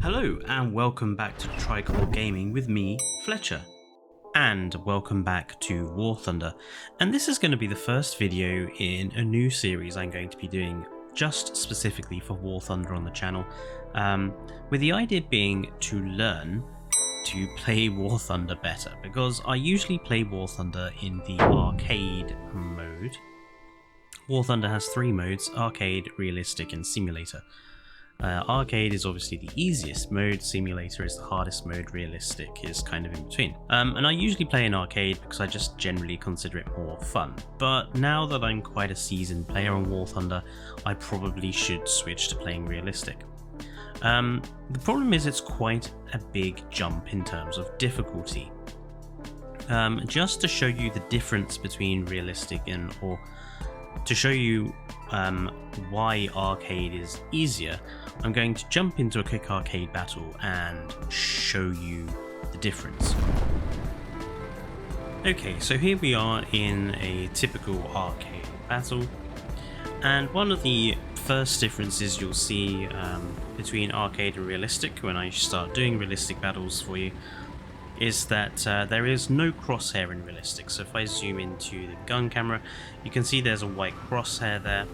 Hello and welcome back to Triclaw Gaming with me, Fletcher. And welcome back to Warthunder. And this is going to be the first video in a new series I'm going to be doing just specifically for Warthunder on the channel. With the idea being to learn to play Warthunder better, because I usually play Warthunder in the arcade mode. Warthunder has three modes: arcade, realistic and simulator. Arcade is obviously the easiest mode, simulator is the hardest mode, realistic is kind of in between. And I usually play in arcade because I just generally consider it more fun. But now that I'm quite a seasoned player on Warthunder, I probably should switch to playing realistic. The problem is it's quite a big jump in terms of difficulty. Just to show you the difference between realistic or to show you why arcade is easier, I'm going to jump into a quick arcade battle and show you the difference. Okay, so here we are in a typical arcade battle, and one of the first differences you'll see between arcade and realistic when I start doing realistic battles for you is that there is no crosshair in realistic. So if I zoom into the gun camera, you can see there's a white crosshair there.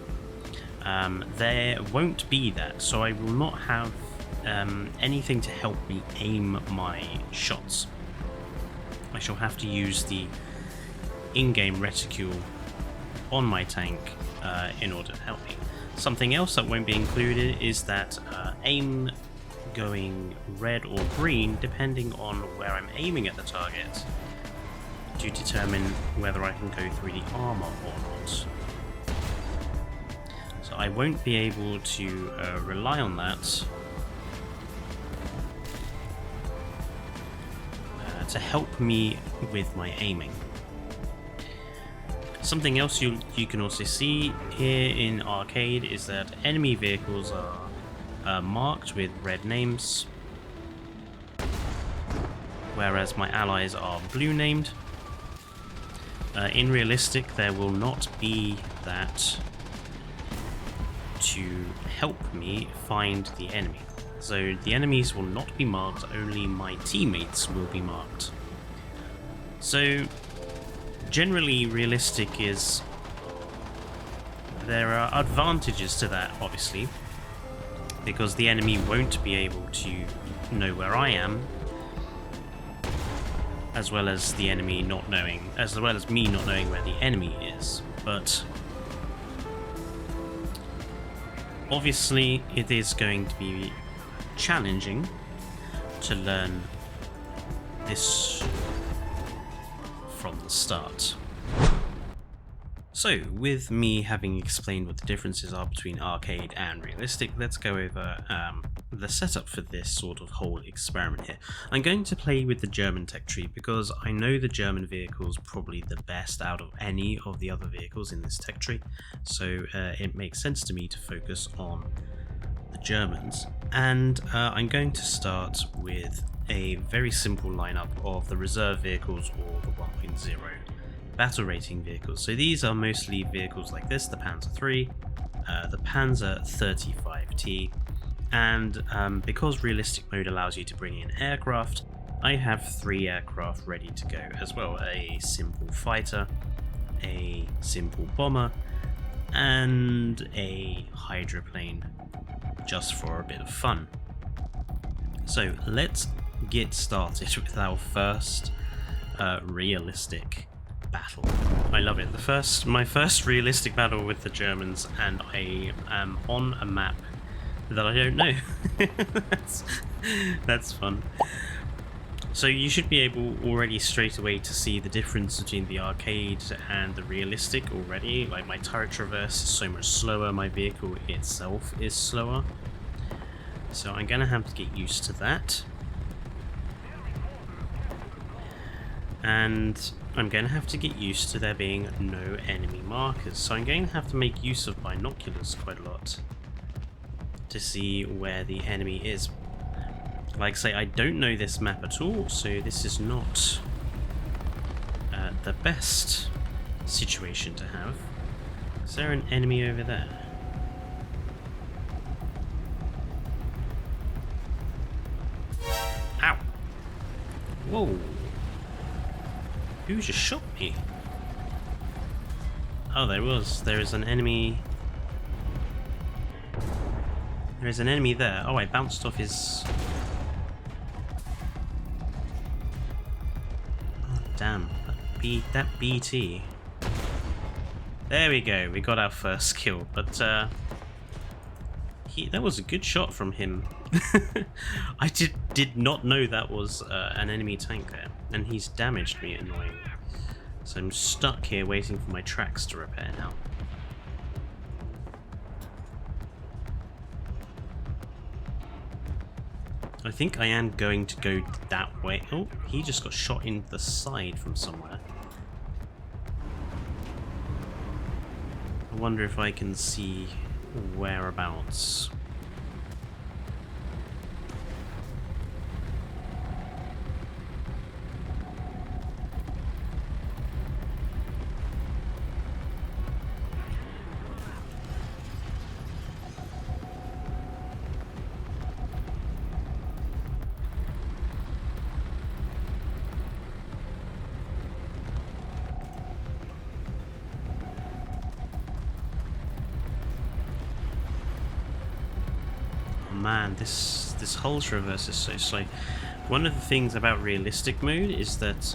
There won't be that, so I will not have anything to help me aim my shots. I shall have to use the in-game reticule on my tank in order to help me. Something else that won't be included is that aim going red or green, depending on where I'm aiming at the target, to determine whether I can go through the armor or not. So I won't be able to rely on that to help me with my aiming. Something else you can also see here in arcade is that enemy vehicles are marked with red names, whereas my allies are blue named. In realistic, there will not be that to help me find the enemy. So the enemies will not be marked, only my teammates will be marked. So generally realistic is, there are advantages to that obviously, because the enemy won't be able to know where I am, as well as the enemy not knowing, as well as me not knowing where the enemy is. But obviously it is going to be challenging to learn this from the start. So, with me having explained what the differences are between arcade and realistic, let's go over the setup for this sort of whole experiment here. I'm going to play with the German tech tree because I know the German vehicle is probably the best out of any of the other vehicles in this tech tree, so it makes sense to me to focus on the Germans. And I'm going to start with a very simple lineup of the reserve vehicles or the 1.0 battle rating vehicles. So these are mostly vehicles like this: the Panzer III, the Panzer 35T, and because realistic mode allows you to bring in aircraft, I have 3 aircraft ready to go as well: a simple fighter, a simple bomber, and a hydroplane, just for a bit of fun. So let's get started with our first realistic battle. I love it. My first realistic battle with the Germans, and I am on a map that I don't know. that's fun. So you should be able already straight away to see the difference between the arcade and the realistic already. Like, my turret traverse is so much slower, my vehicle itself is slower. So I'm gonna have to get used to that. And I'm going to have to get used to there being no enemy markers, so I'm going to have to make use of binoculars quite a lot to see where the enemy is. Like I say, I don't know this map at all, so this is not the best situation to have. Is there an enemy over there? Whoa. Who just shot me? Oh, there is an enemy. There is an enemy there. Oh, I bounced off his... Oh, damn. That BT. There we go. We got our first kill. But, that was a good shot from him. I did not know that was an enemy tank there. And he's damaged me, annoyingly. So I'm stuck here waiting for my tracks to repair now. I think I am going to go that way. Oh, he just got shot in the side from somewhere. I wonder if I can see whereabouts. Man, this whole traverse is so slow. One of the things about realistic mode is that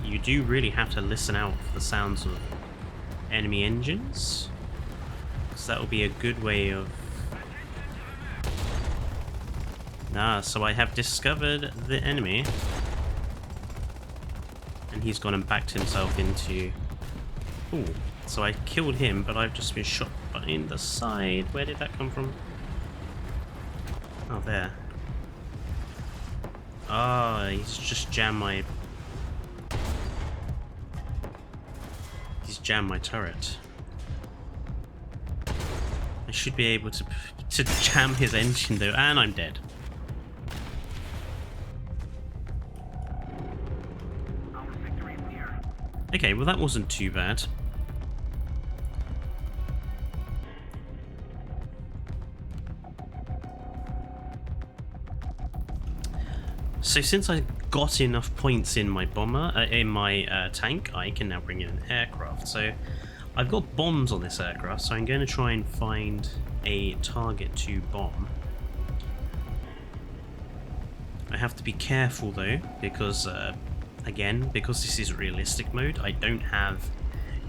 you do really have to listen out for the sounds of enemy engines, because that will be a good way of... so I have discovered the enemy, and he's gone and backed himself into... Ooh, so I killed him, but I've just been shot in the side. Where did that come from? Oh, there. Ah, he's just jammed my... He's jammed my turret. I should be able to jam his engine though, and I'm dead. Okay, well that wasn't too bad. So since I got enough points in my bomber, tank, I can now bring in an aircraft. So I've got bombs on this aircraft, so I'm going to try and find a target to bomb. I have to be careful though, because again, because this is realistic mode, I don't have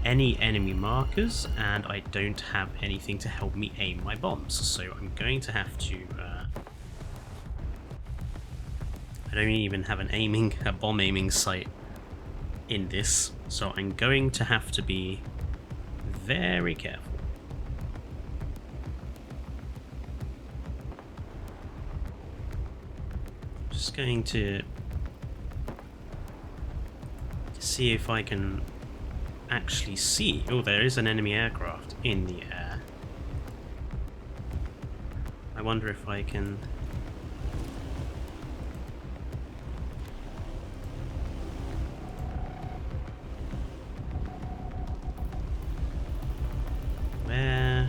any enemy markers, and I don't have anything to help me aim my bombs. So I'm going to have to... I don't even have a bomb aiming sight in this, so I'm going to have to be very careful. Just going to see if I can actually see. Oh, there is an enemy aircraft in the air. I wonder if I can... Where?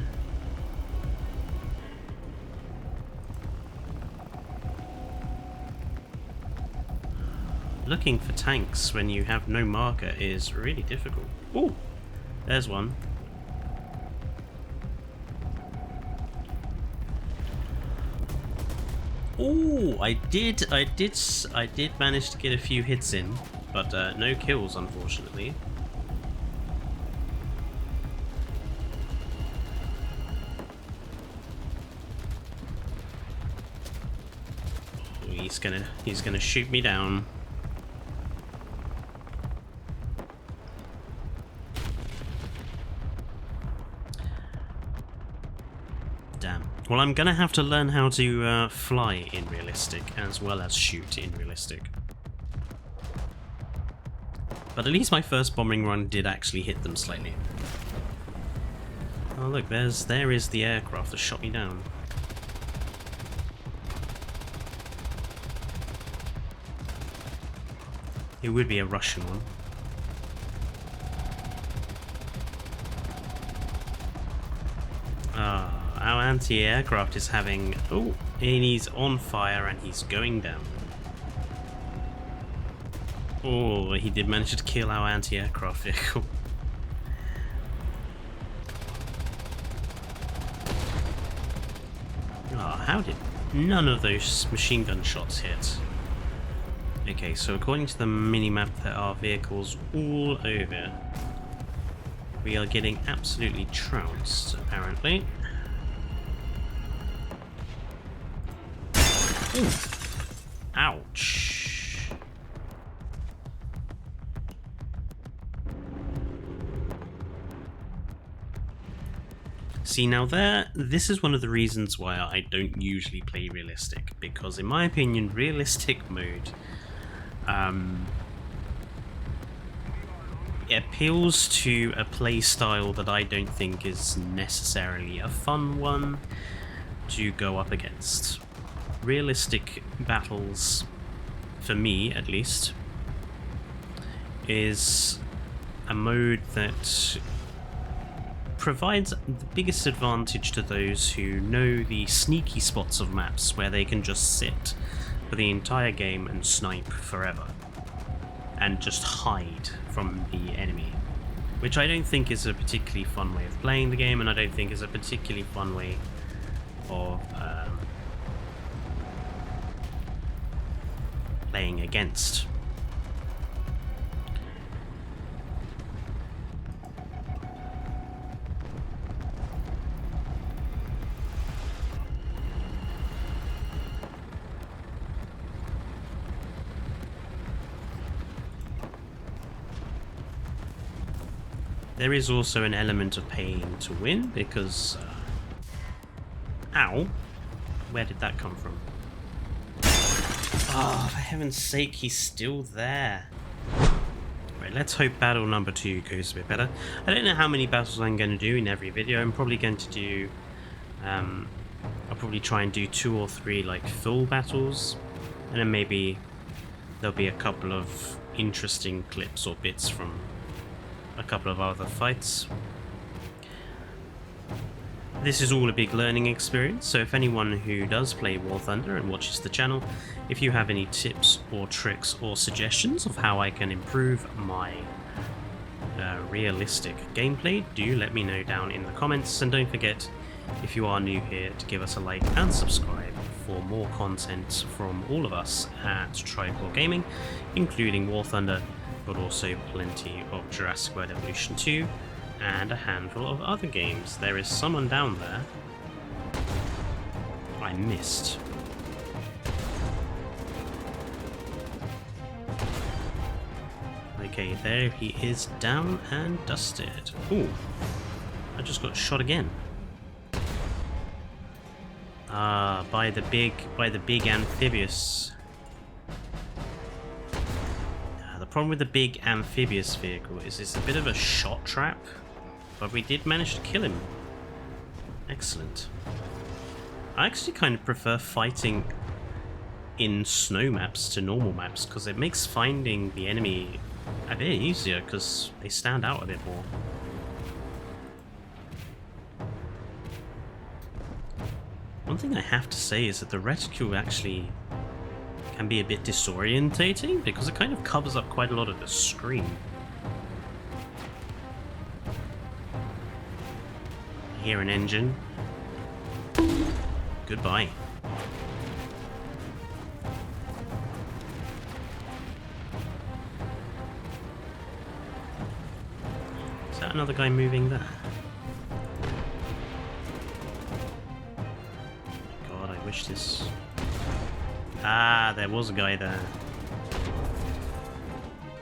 Looking for tanks when you have no marker is really difficult. Oh, there's one. Oh, I did manage to get a few hits in, but no kills, unfortunately. He's gonna shoot me down. Damn. Well, I'm gonna have to learn how to fly in realistic as well as shoot in realistic. But at least my first bombing run did actually hit them slightly. Oh look, there is the aircraft that shot me down. It would be a Russian one. Our anti-aircraft is having... Oh, and he's on fire and he's going down. Oh, he did manage to kill our anti-aircraft vehicle. Oh, how did none of those machine gun shots hit? Okay, so according to the minimap, there are vehicles all over. We are getting absolutely trounced, apparently. Ooh. Ouch. See, now this is one of the reasons why I don't usually play realistic, because in my opinion, realistic mode it appeals to a play style that I don't think is necessarily a fun one to go up against. Realistic battles, for me at least, is a mode that provides the biggest advantage to those who know the sneaky spots of maps where they can just sit for the entire game and snipe forever and just hide from the enemy, which I don't think is a particularly fun way of playing the game, and I don't think is a particularly fun way of playing against. There is also an element of paying to win, because... ow! Where did that come from? Oh, for heaven's sake, he's still there. Right, let's hope battle number 2 goes a bit better. I don't know how many battles I'm going to do in every video. I'm probably going to do... I'll probably try and do 2 or 3 like full battles. And then maybe there'll be a couple of interesting clips or bits from a couple of other fights. This is all a big learning experience, so if anyone who does play Warthunder and watches the channel, if you have any tips or tricks or suggestions of how I can improve my realistic gameplay, do let me know down in the comments, and don't forget, if you are new here, to give us a like and subscribe for more content from all of us at Triclaw Gaming, including Warthunder, but also plenty of Jurassic World Evolution 2 and a handful of other games. There is someone down there I missed. Okay, there he is, down and dusted. Ooh, I just got shot again. Ah, by the big amphibious. The problem with the big amphibious vehicle is it's a bit of a shot trap, but we did manage to kill him. Excellent. I actually kind of prefer fighting in snow maps to normal maps, because it makes finding the enemy a bit easier, because they stand out a bit more. One thing I have to say is that the reticule actually can be a bit disorientating, because it kind of covers up quite a lot of the screen. I hear an engine. Goodbye. Is that another guy moving there? God, I wish this... Ah, there was a guy there.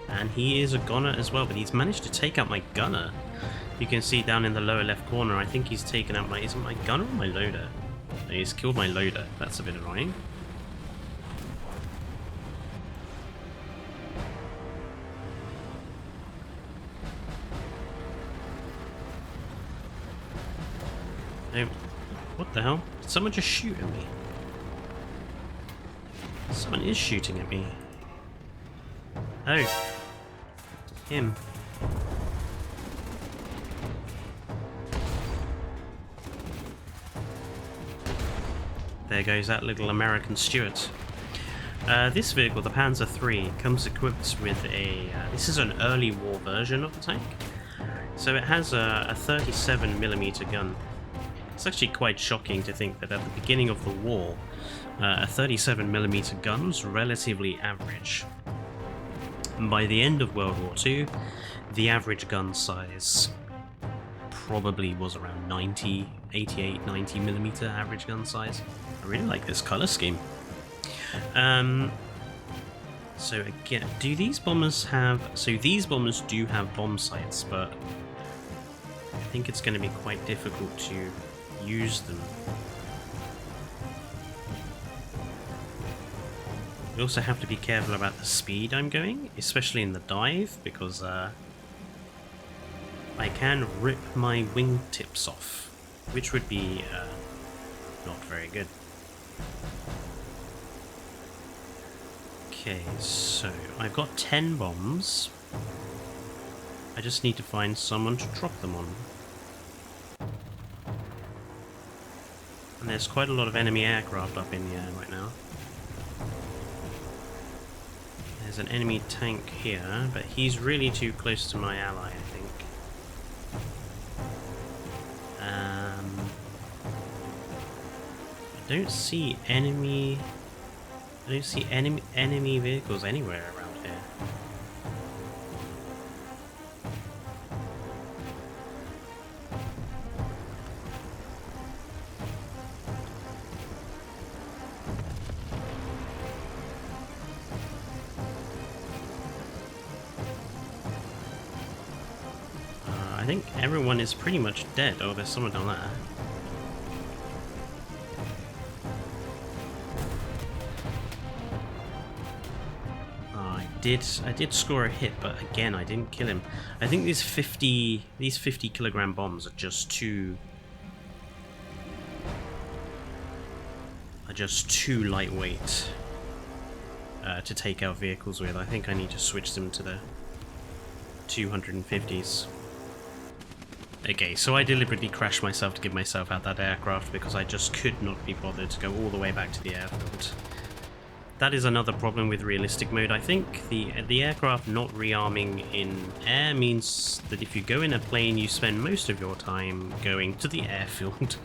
And he is a gunner as well, but he's managed to take out my gunner. You can see down in the lower left corner, I think he's taken out my... Is it my gunner or my loader? He's killed my loader. That's a bit annoying. Oh, what the hell? Did someone just shoot at me? Someone is shooting at me. Oh. Him. There goes that little American Stuart. This vehicle, the Panzer III, comes equipped with a... this is an early war version of the tank. So it has a 37mm gun. It's actually quite shocking to think that at the beginning of the war, a 37mm gun was relatively average. By the end of World War II, the average gun size probably was around 88, 90mm average gun size. I really like this colour scheme. So again, do these bombers have... So these bombers do have bomb sights, but I think it's going to be quite difficult to use them. We also have to be careful about the speed I'm going, especially in the dive, because I can rip my wingtips off, which would be not very good. Okay, so I've got 10 bombs. I just need to find someone to drop them on. And there's quite a lot of enemy aircraft up in the air right now. There's an enemy tank here, but he's really too close to my ally, I think. I don't see enemy... I don't see enemy vehicles anywhere around here. I think everyone is pretty much dead. Oh, there's someone down there. I did score a hit, but again, I didn't kill him. I think these 50 kilogram bombs are just too lightweight to take out vehicles with. I think I need to switch them to the 250s. Okay, so I deliberately crashed myself to give myself out that aircraft because I just could not be bothered to go all the way back to the airfield. That is another problem with realistic mode. I think the aircraft not rearming in air means that if you go in a plane, you spend most of your time going to the airfield.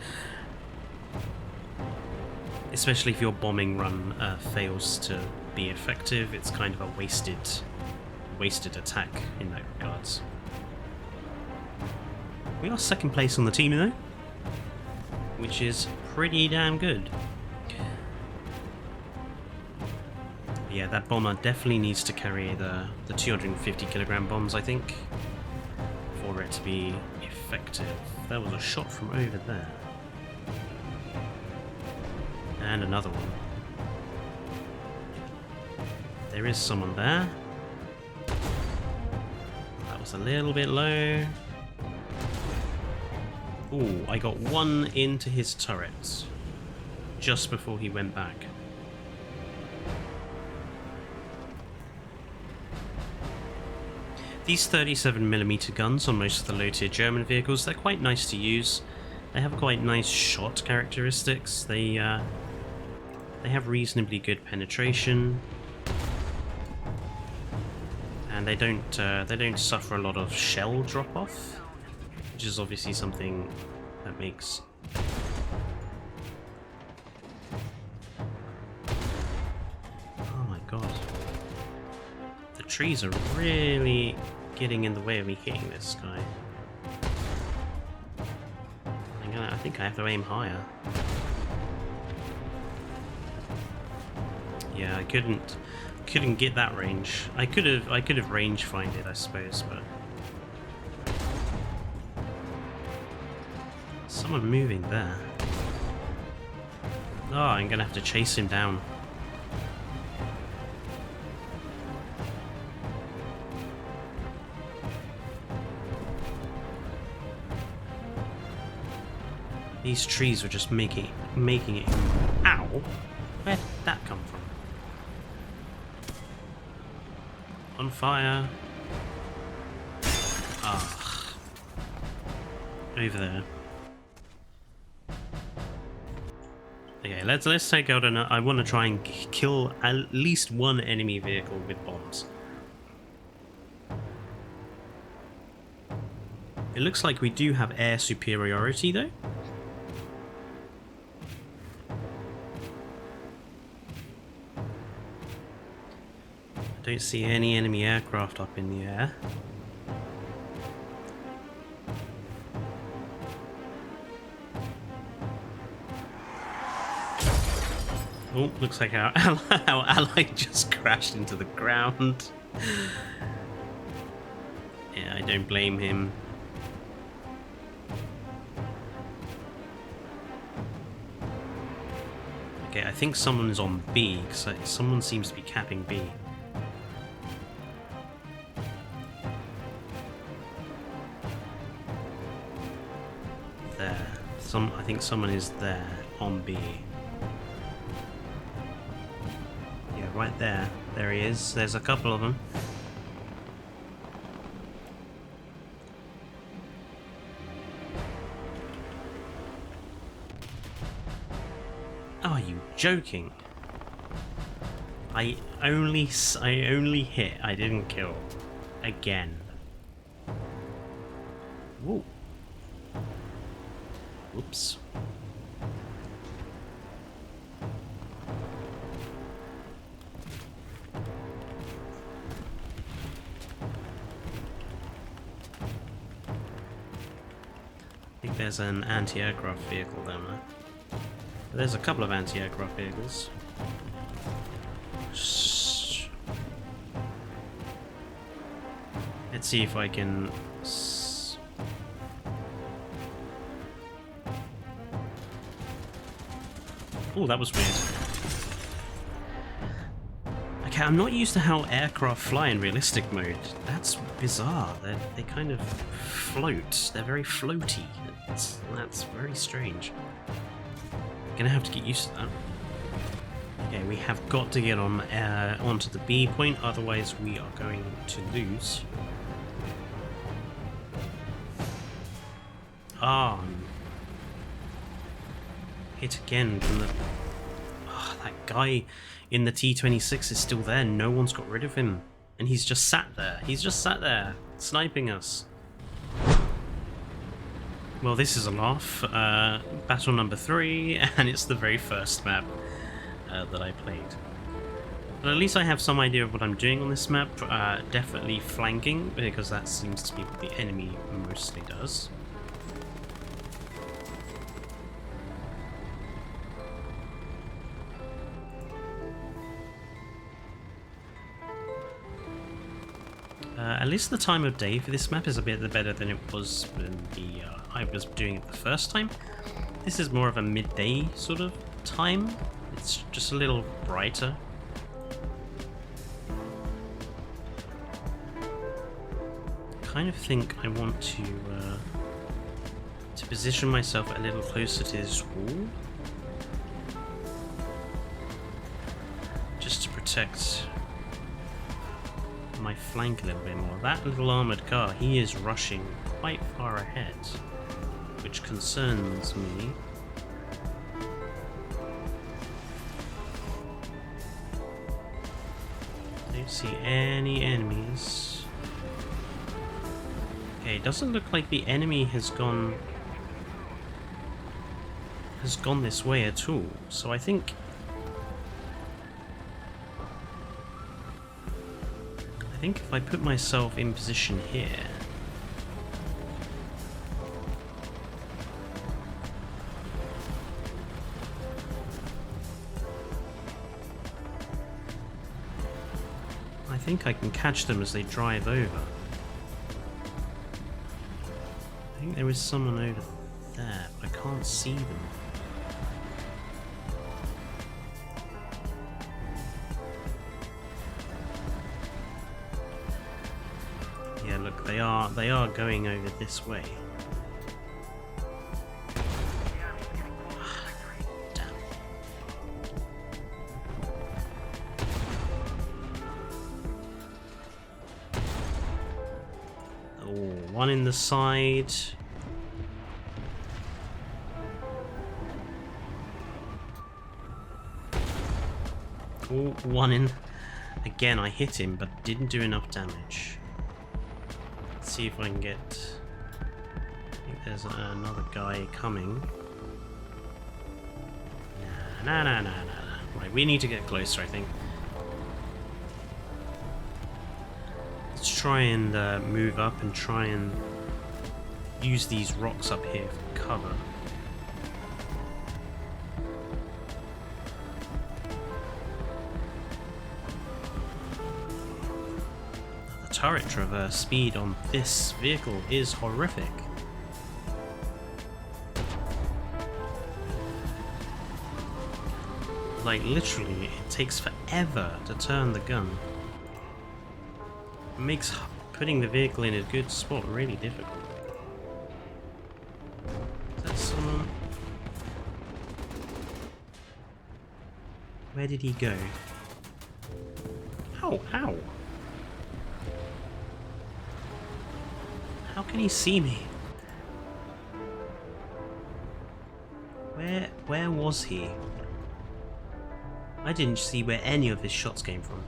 Especially if your bombing run fails to be effective, it's kind of a wasted attack in that regards. We are second place on the team though, which is pretty damn good. Yeah, that bomber definitely needs to carry the 250 kilogram bombs, I think, for it to be effective. There was a shot from over there. And another one. There is someone there. That was a little bit low. Ooh, I got one into his turret just before he went back. These 37mm guns on most of the low-tier German vehicles, they're quite nice to use. They have quite nice shot characteristics. They have reasonably good penetration, and they don't suffer a lot of shell drop-off, which is obviously something that makes... Oh my god. The trees are really getting in the way of me hitting this guy. I think I have to aim higher. Yeah, I couldn't get that range. I could have range find it, I suppose, but someone moving there. Oh, I'm gonna have to chase him down. These trees were just making it. Ow! Where did that come from? On fire. Ah. Over there. Okay, let's take out an. I want to try and kill at least one enemy vehicle with bombs. It looks like we do have air superiority though. I don't see any enemy aircraft up in the air. Oh, looks like our ally just crashed into the ground. Yeah, I don't blame him. Okay, I think someone's on B, because someone seems to be capping B. There. I think someone is there on B. Right there. There he is. There's a couple of them. Are you joking? I only hit. I didn't kill. Again. Whoa. Whoops. There's an anti-aircraft vehicle down there. There's a couple of anti-aircraft vehicles. Let's see if I can... Oh, that was weird. Okay, I'm not used to how aircraft fly in realistic mode. That's bizarre. They kind of float. They're very floaty. That's very strange. Gonna have to get used to that. Okay, we have got to get on onto the B point, otherwise we are going to lose. Ah, hit again from the. Oh, that guy in the T-26 is still there. No one's got rid of him, and he's just sat there. He's just sat there sniping us. Well, this is a laugh. Battle number 3, and it's the very first map that I played. But at least I have some idea of what I'm doing on this map. Definitely flanking, because that seems to be what the enemy mostly does. At least the time of day for this map is a bit better than it was when I was doing it the first time. This is more of a midday sort of time. It's just a little brighter. I kind of think I want to position myself a little closer to this wall, just to protect my flank a little bit more. That little armoured car, he is rushing quite far ahead, which concerns me. Don't see any enemies. Okay, it doesn't look like the enemy has gone this way at all, so I think if I put myself in position here, I think I can catch them as they drive over. I think there is someone over there, but I can't see them. Yeah, look, they are going over this way. Damn. Oh, one in the side. Oh, one in. Again, I hit him, but didn't do enough damage. Let's see if I can get... I think there's another guy coming. Nah. Right, we need to get closer, I think. Let's try and move up and try and use these rocks up here for cover. The turret traverse speed on this vehicle is horrific. Like, literally, it takes forever to turn the gun. It makes putting the vehicle in a good spot really difficult. Is that someone? Where did he go? Ow, ow! How can he see me? Where was he? I didn't see where any of his shots came from.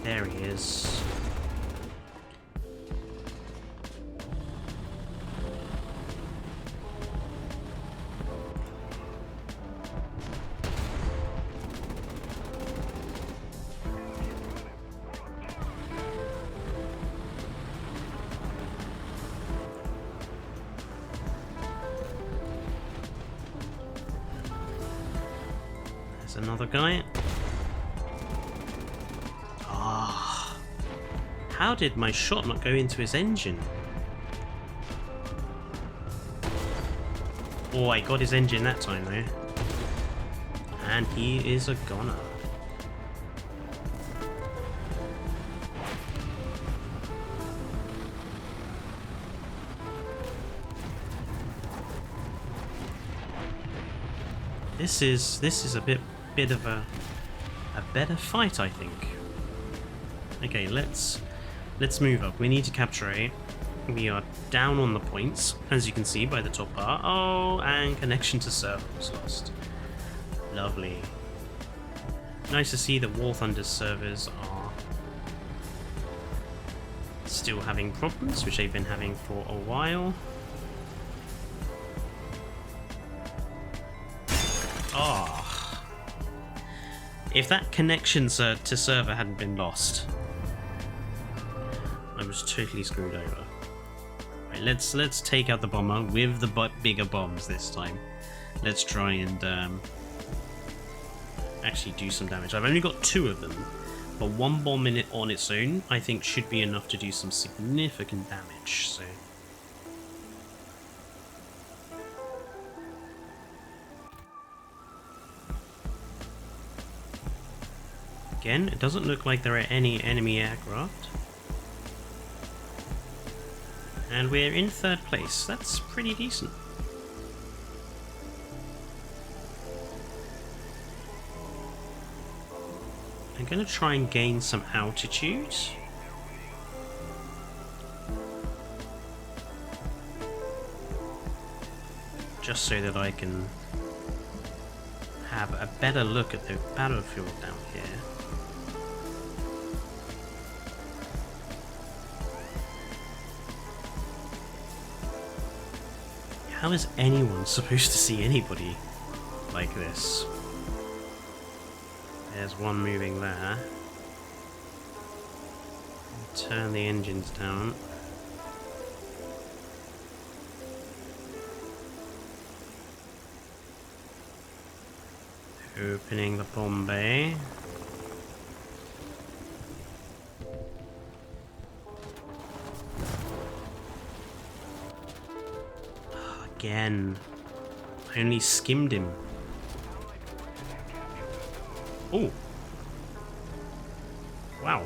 There he is. Another guy. Ah, how did my shot not go into his engine? Oh, I got his engine that time though. And he is a goner. This is a bit of a better fight, I think. Okay, let's move up. We need to capture A. We are down on the points, as you can see by the top bar. Oh, and connection to server was lost. Lovely. Nice to see that Warthunder's servers are still having problems, which they've been having for a while. Ah. If that connection to server hadn't been lost, I was totally screwed over. Right, let's take out the bomber with the bigger bombs this time. Let's try and actually do some damage. I've only got 2 of them, but 1 bomb in it on its own I think should be enough to do some significant damage. So. Again, it doesn't look like there are any enemy aircraft. And we're in 3rd place. That's pretty decent. I'm going to try and gain some altitude. Just so that I can have a better look at the battlefield down here. How is anyone supposed to see anybody like this? There's one moving there. Turn the engines down. Opening the bomb bay. Again. I only skimmed him. Oh. Wow.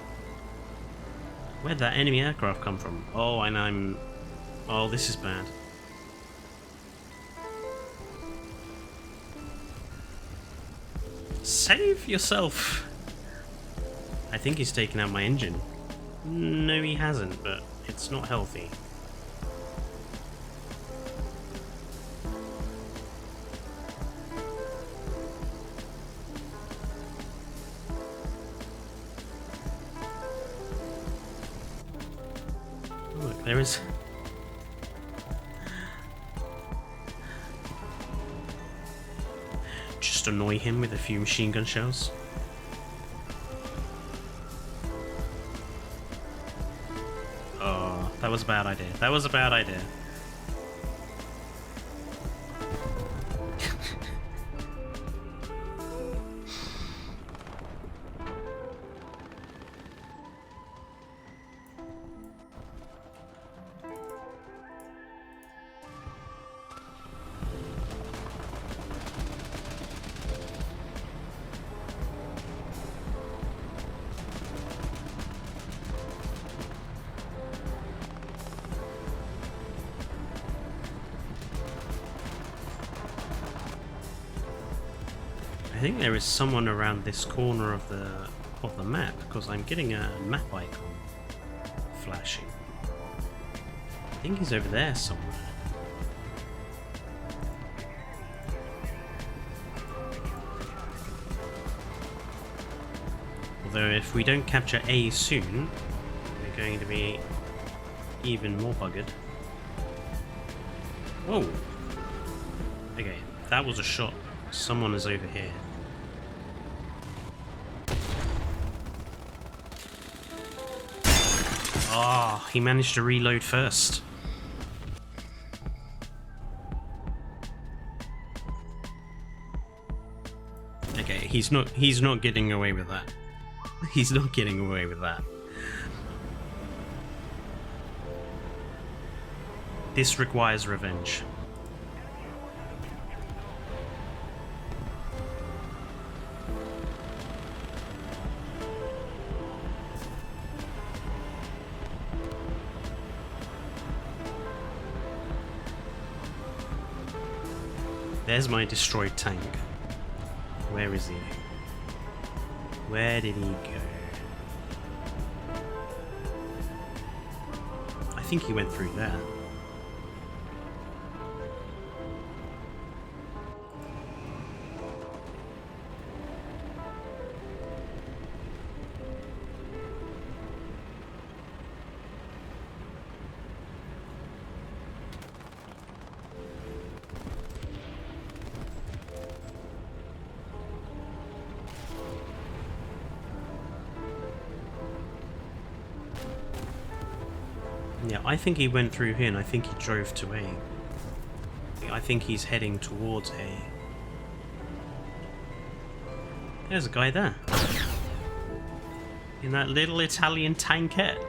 Where'd that enemy aircraft come from? Oh, and I'm... Oh, this is bad. Save yourself! I think he's taken out my engine. No, he hasn't, but It's not healthy. Oh, look, there is... Just annoy him with a few machine gun shells. Oh, that was a bad idea. That was a bad idea. I think there is someone around this corner of the map, because I'm getting a map icon flashing. I think he's over there somewhere. Although if we don't capture A soon, we're going to be even more buggered. Whoa! Okay, that was a shot. Someone is over here. Ah, he managed to reload first. Okay, he's not getting away with that. He's not getting away with that. This requires revenge. There's my destroyed tank. Where is he? Where did he go? I think he went through there. Yeah, I think he went through here and I think he drove to A. I think he's heading towards A. There's a guy there. In that little Italian tankette.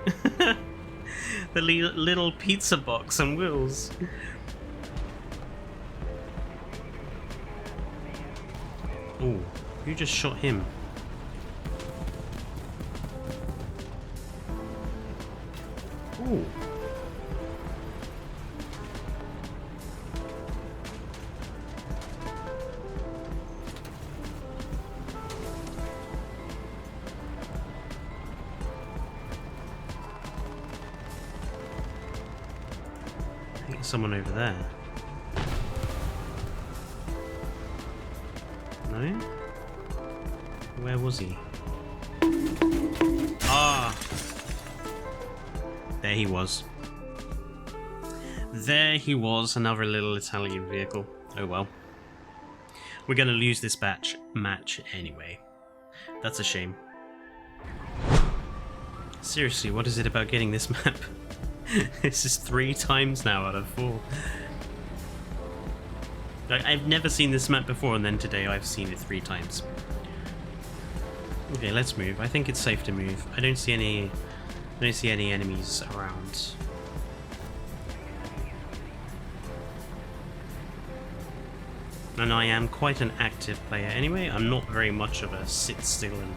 The little pizza box on wheels. Ooh, who just shot him? Ooh. I think there's someone over there. No? Where was he? Ah! There he was. There he was, another little Italian vehicle. Oh well. We're gonna lose this match anyway. That's a shame. Seriously, what is it about getting this map? This is 3 times now out of 4. Like, I've never seen this map before, and then today I've seen it 3 times. Okay, let's move. I think it's safe to move. I don't see any enemies around. And I am quite an active player anyway. I'm not very much of a sit still and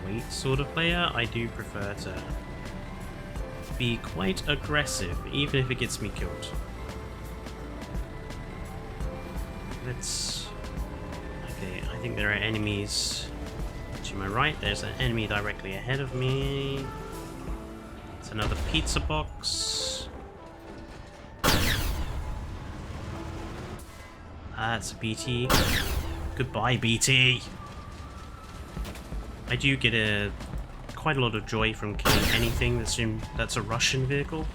wait sort of player. I do prefer to be quite aggressive, even if it gets me killed. Let's... Okay, I think there are enemies to my right. There's an enemy directly ahead of me. It's another pizza box. That's a BT. Goodbye, BT. I do get quite a lot of joy from killing anything that's a Russian vehicle,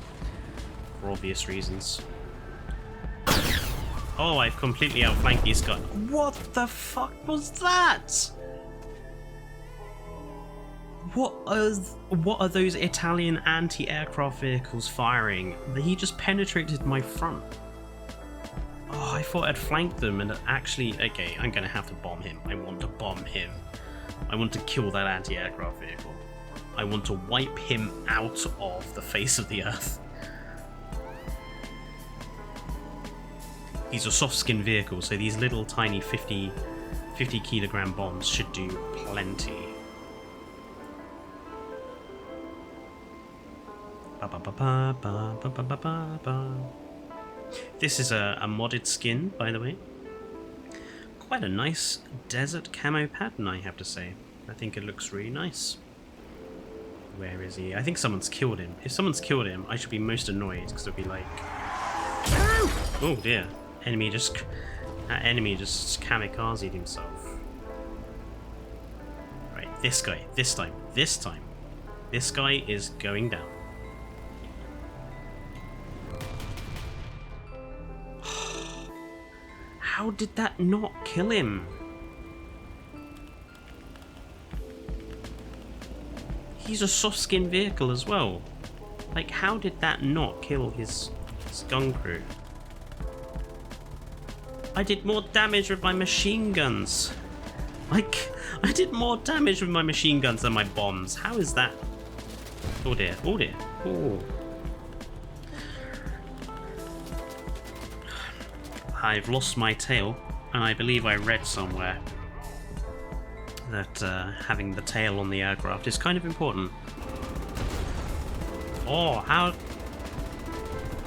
for obvious reasons. Oh, I've completely outflanked these guys. What the fuck was that? What are those Italian anti-aircraft vehicles firing? He just penetrated my front. Oh, I thought I'd flanked them, and actually, okay, I'm gonna have to bomb him. I want to bomb him. I want to kill that anti-aircraft vehicle. I want to wipe him out of the face of the earth. He's a soft-skin vehicle, so these little tiny 50 kilogram bombs should do plenty. This is a modded skin, by the way. Quite a nice desert camo pattern, I have to say. I think it looks really nice. Where is he? I think someone's killed him. If someone's killed him, I should be most annoyed, because it'll be like... Oh dear. That enemy just kamikazed himself. Right, this guy. This time. This guy is going down. How did that not kill him? He's a soft-skin vehicle as well. Like, how did that not kill his gun crew? I did more damage with my machine guns. Like, I did more damage with my machine guns than my bombs. How is that? Oh dear, oh dear. Oh. I've lost my tail, and I believe I read somewhere that having the tail on the aircraft is kind of important. Oh, how...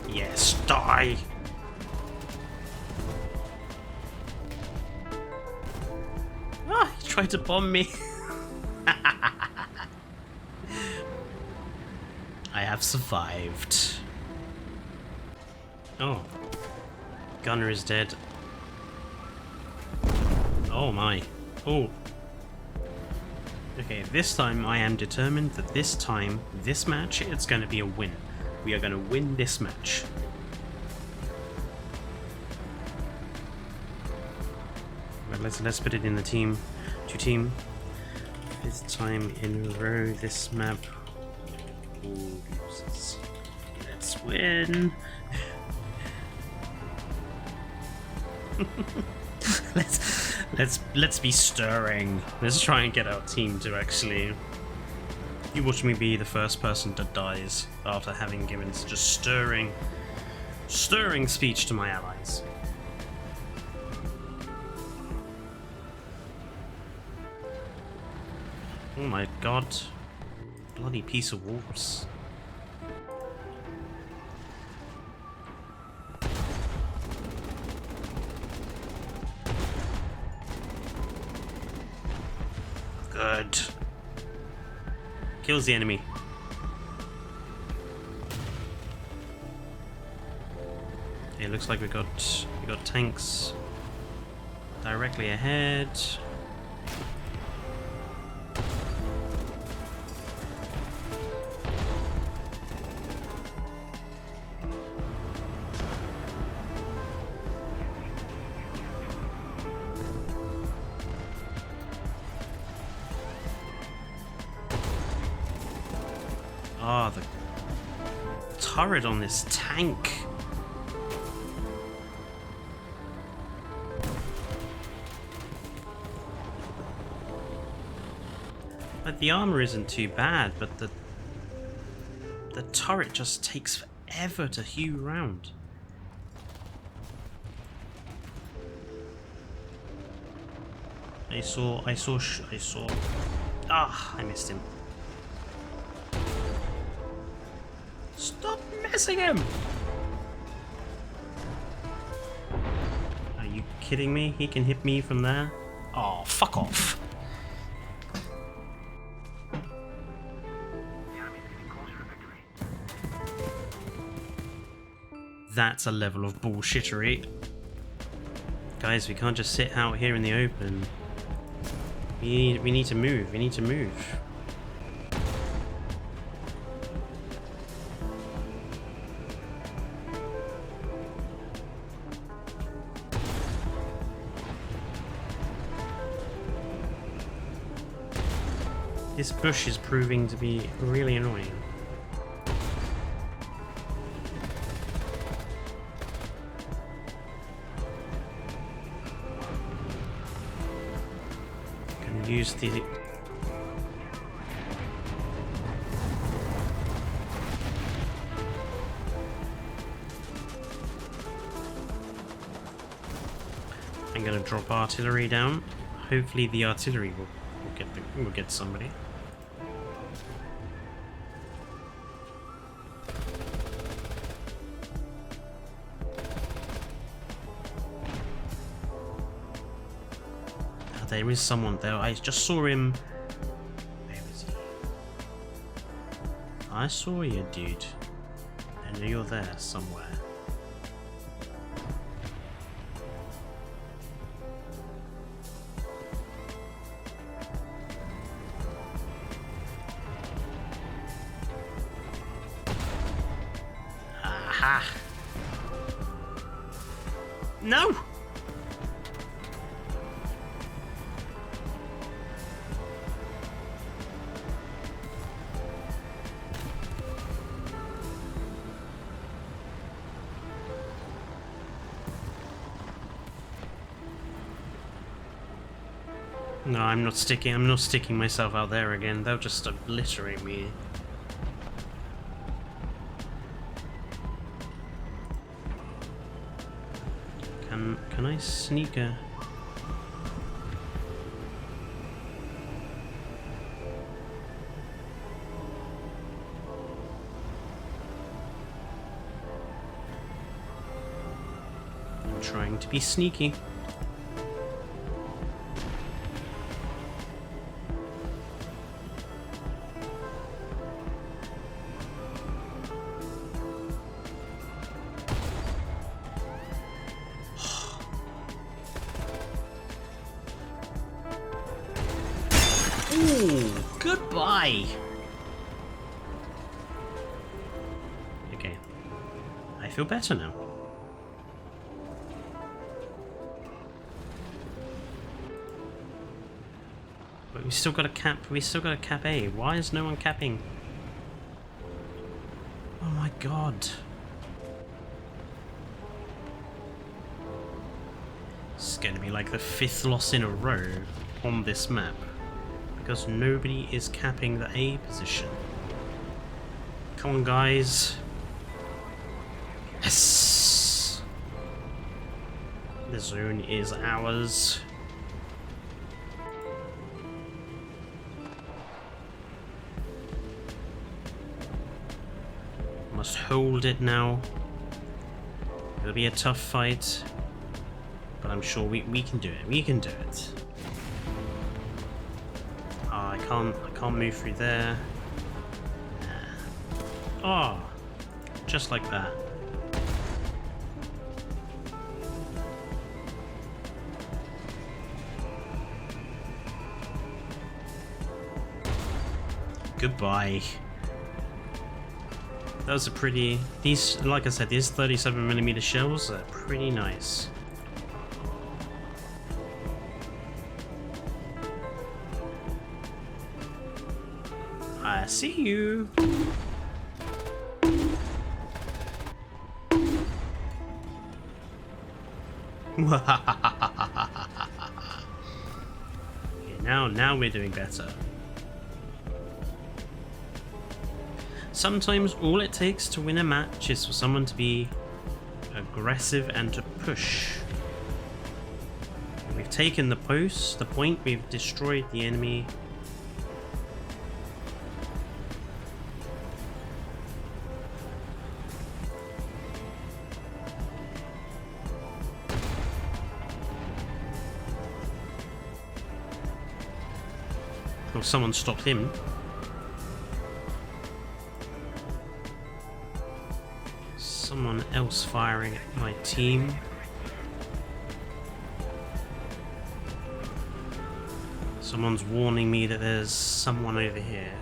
Yes, die! Ah, he tried to bomb me. I have survived. Oh. Gunner is dead. Oh my. Oh. Okay, this time I am determined that this time, this match, it's going to be a win. We are going to win this match. But let's put it in the team. Two-team. Fifth time in a row this map. Ooh, let's win. let's be stirring. Let's try and get our team to actually... You watch me be the first person that dies after having given such a stirring speech to my allies. Oh my god. Bloody piece of wolves. Good. Kills the enemy. It looks like we got tanks directly ahead. Ah, the turret on this tank. Like, the armor isn't too bad, but the turret just takes forever to hew round. I saw. Ah, I missed him. Stop missing him! Are you kidding me? He can hit me from there? Oh, fuck off. That's a level of bullshittery. Guys, we can't just sit out here in the open. We need to move. We need to move. This bush is proving to be really annoying. Can use the I'm gonna drop artillery down. Hopefully the artillery will get somebody. There is someone there. I just saw him. Where is he? I saw you, dude. I know you're there somewhere. Aha! No! No, I'm not sticking myself out there again. They'll just obliterate me. Can I sneak a... I'm trying to be sneaky. Ooh, goodbye! Okay. I feel better now. But we still got a cap A. Why is no one capping? Oh my god. It's gonna be like the 5th loss in a row on this map. Because nobody is capping the A position. Come on, guys. Yes! The zone is ours. Must hold it now. It'll be a tough fight. But I'm sure we can do it. We can do it. I can't move through there. Oh, just like that. Goodbye. That was a pretty... These, like I said, these 37mm shells are pretty nice. I see you. Okay, now we're doing better. Sometimes all it takes to win a match is for someone to be aggressive and to push. We've taken the post, the point, we've destroyed the enemy. Well, someone stopped him. someone else firing at my team. Someone's warning me that there's someone over here.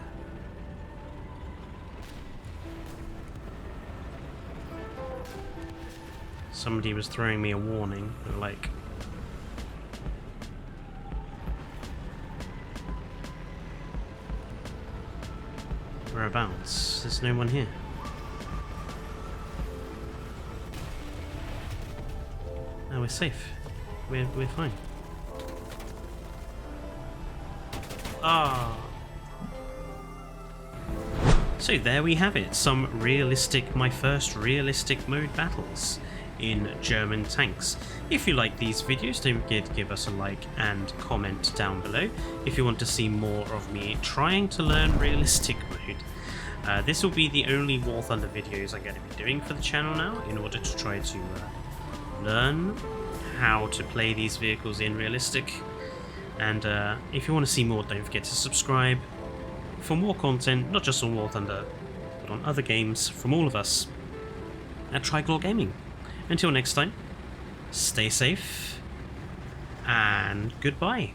Somebody was throwing me a warning, like... Whereabouts? There's no one here. No, we're safe. We're fine. Ah. So there we have it. My first realistic mode battles in German tanks. If you like these videos, don't forget to give us a like and comment down below if you want to see more of me trying to learn realistic mode. This will be the only Warthunder videos I'm going to be doing for the channel now, in order to try to learn how to play these vehicles in realistic. And if you want to see more, don't forget to subscribe for more content, not just on Warthunder, but on other games from all of us at Triclaw Gaming. Until next time, stay safe, and goodbye.